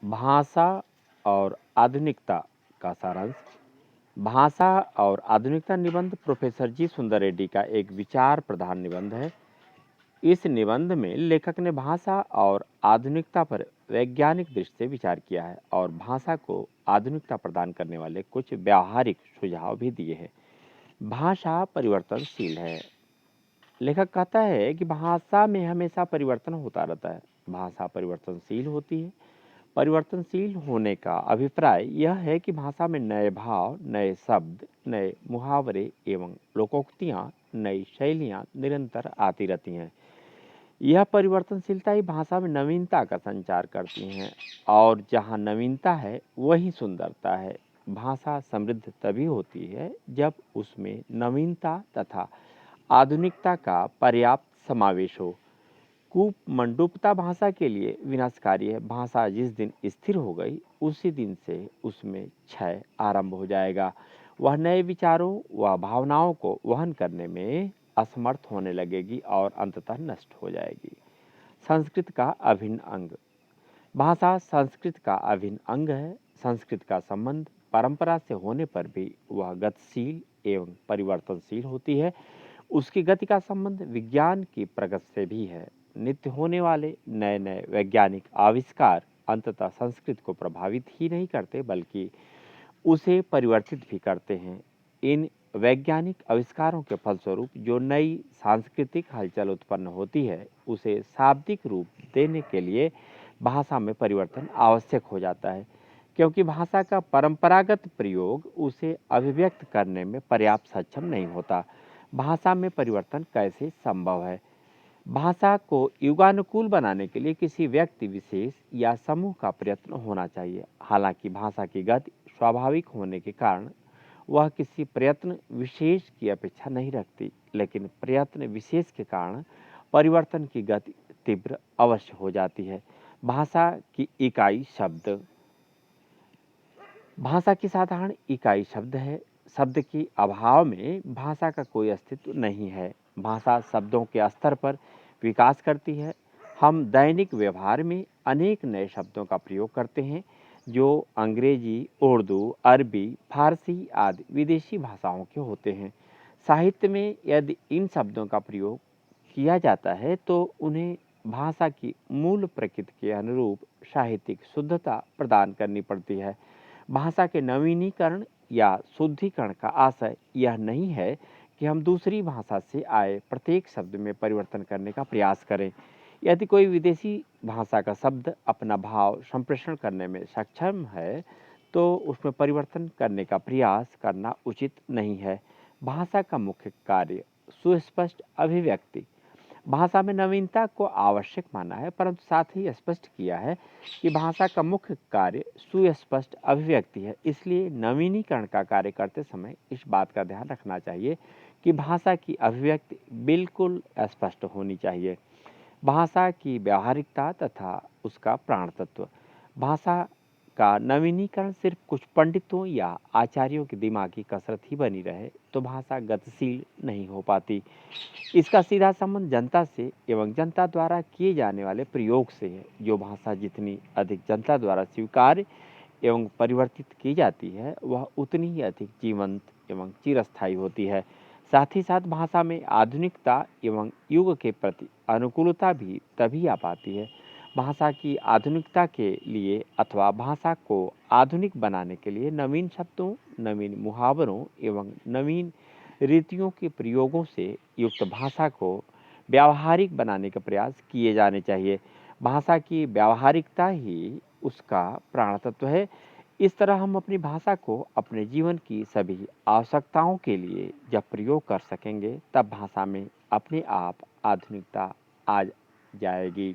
भाषा और आधुनिकता का सारांश। भाषा और आधुनिकता निबंध प्रोफेसर जी सुंदर रेड्डी का एक विचार प्रधान निबंध है। इस निबंध में लेखक ने भाषा और आधुनिकता पर वैज्ञानिक दृष्टि से विचार किया है और भाषा को आधुनिकता प्रदान करने वाले कुछ व्यावहारिक सुझाव भी दिए हैं। भाषा परिवर्तनशील है। लेखक कहता है कि भाषा में हमेशा परिवर्तन होता रहता है। भाषा परिवर्तनशील होती है। परिवर्तनशील होने का अभिप्राय यह है कि भाषा में नए भाव, नए शब्द, नए मुहावरे एवं लोकोक्तियाँ, नई शैलियाँ निरंतर आती रहती हैं। यह परिवर्तनशीलता ही भाषा में नवीनता का संचार करती हैं और जहाँ नवीनता है वही सुंदरता है। भाषा समृद्ध तभी होती है जब उसमें नवीनता तथा आधुनिकता का पर्याप्त समावेश हो। कूपमंडूपता भाषा के लिए विनाशकारी है। भाषा जिस दिन स्थिर हो गई उसी दिन से उसमें क्षय आरंभ हो जाएगा। वह नए विचारों व भावनाओं को वहन करने में असमर्थ होने लगेगी और अंततः नष्ट हो जाएगी। संस्कृत का अभिन्न अंग। भाषा संस्कृत का अभिन्न अंग है। संस्कृत का संबंध परंपरा से होने पर भी वह गतिशील एवं परिवर्तनशील होती है। उसकी गति का संबंध विज्ञान की प्रगति से भी है। नित्य होने वाले नए नए वैज्ञानिक आविष्कार अंततः संस्कृत को प्रभावित ही नहीं करते बल्कि उसे परिवर्तित भी करते हैं। इन वैज्ञानिक आविष्कारों के फलस्वरूप जो नई सांस्कृतिक हलचल उत्पन्न होती है उसे शाब्दिक रूप देने के लिए भाषा में परिवर्तन आवश्यक हो जाता है, क्योंकि भाषा का परंपरागत प्रयोग उसे अभिव्यक्त करने में पर्याप्त सक्षम नहीं होता। भाषा में परिवर्तन कैसे संभव है? भाषा को युगानुकूल बनाने के लिए किसी व्यक्ति विशेष या समूह का प्रयत्न होना चाहिए। हालांकि भाषा की गति स्वाभाविक होने के कारण वह किसी प्रयत्न विशेष की अपेक्षा नहीं रखती, लेकिन प्रयत्न विशेष के कारण परिवर्तन की गति तीव्र अवश्य हो जाती है। भाषा की इकाई शब्द। भाषा की साधारण इकाई शब्द है। शब्द के अभाव में भाषा का कोई अस्तित्व नहीं है। भाषा शब्दों के स्तर पर विकास करती है। हम दैनिक व्यवहार में अनेक नए शब्दों का प्रयोग करते हैं जो अंग्रेजी, उर्दू, अरबी, फारसी आदि विदेशी भाषाओं के होते हैं। साहित्य में यदि इन शब्दों का प्रयोग किया जाता है तो उन्हें भाषा की मूल प्रकृति के अनुरूप साहित्यिक शुद्धता प्रदान करनी पड़ती है। भाषा के नवीनीकरण या शुद्धिकरण का आशय यह नहीं है कि हम दूसरी भाषा से आए प्रत्येक शब्द में परिवर्तन करने का प्रयास करें। यदि कोई विदेशी भाषा का शब्द अपना भाव संप्रेषण करने में सक्षम है तो उसमें परिवर्तन करने का प्रयास करना उचित नहीं है। भाषा का मुख्य कार्य सुस्पष्ट अभिव्यक्ति। भाषा में नवीनता को आवश्यक माना है, परंतु साथ ही स्पष्ट किया है कि भाषा का मुख्य कार्य सुस्पष्ट अभिव्यक्ति है। इसलिए नवीनीकरण का कार्य करते समय इस बात का ध्यान रखना चाहिए कि भाषा की अभिव्यक्ति बिल्कुल स्पष्ट होनी चाहिए। भाषा की व्यावहारिकता तथा उसका प्राण तत्व। भाषा का नवीनीकरण सिर्फ कुछ पंडितों या आचार्यों की दिमागी कसरत ही बनी रहे तो भाषा गतिशील नहीं हो पाती। इसका सीधा संबंध जनता से एवं जनता द्वारा किए जाने वाले प्रयोग से है। जो भाषा जितनी अधिक जनता द्वारा स्वीकार एवं परिवर्तित की जाती है वह उतनी ही अधिक जीवंत एवं चिरस्थायी होती है। साथ ही साथ भाषा में आधुनिकता एवं युग के प्रति अनुकूलता भी तभी आ पाती है। भाषा की आधुनिकता के लिए अथवा भाषा को आधुनिक बनाने के लिए नवीन शब्दों, नवीन मुहावरों एवं नवीन रीतियों के प्रयोगों से युक्त भाषा को व्यावहारिक बनाने के प्रयास किए जाने चाहिए। भाषा की व्यावहारिकता ही उसका प्राण तत्व है। इस तरह हम अपनी भाषा को अपने जीवन की सभी आवश्यकताओं के लिए जब प्रयोग कर सकेंगे तब भाषा में अपने आप आधुनिकता आ जाएगी।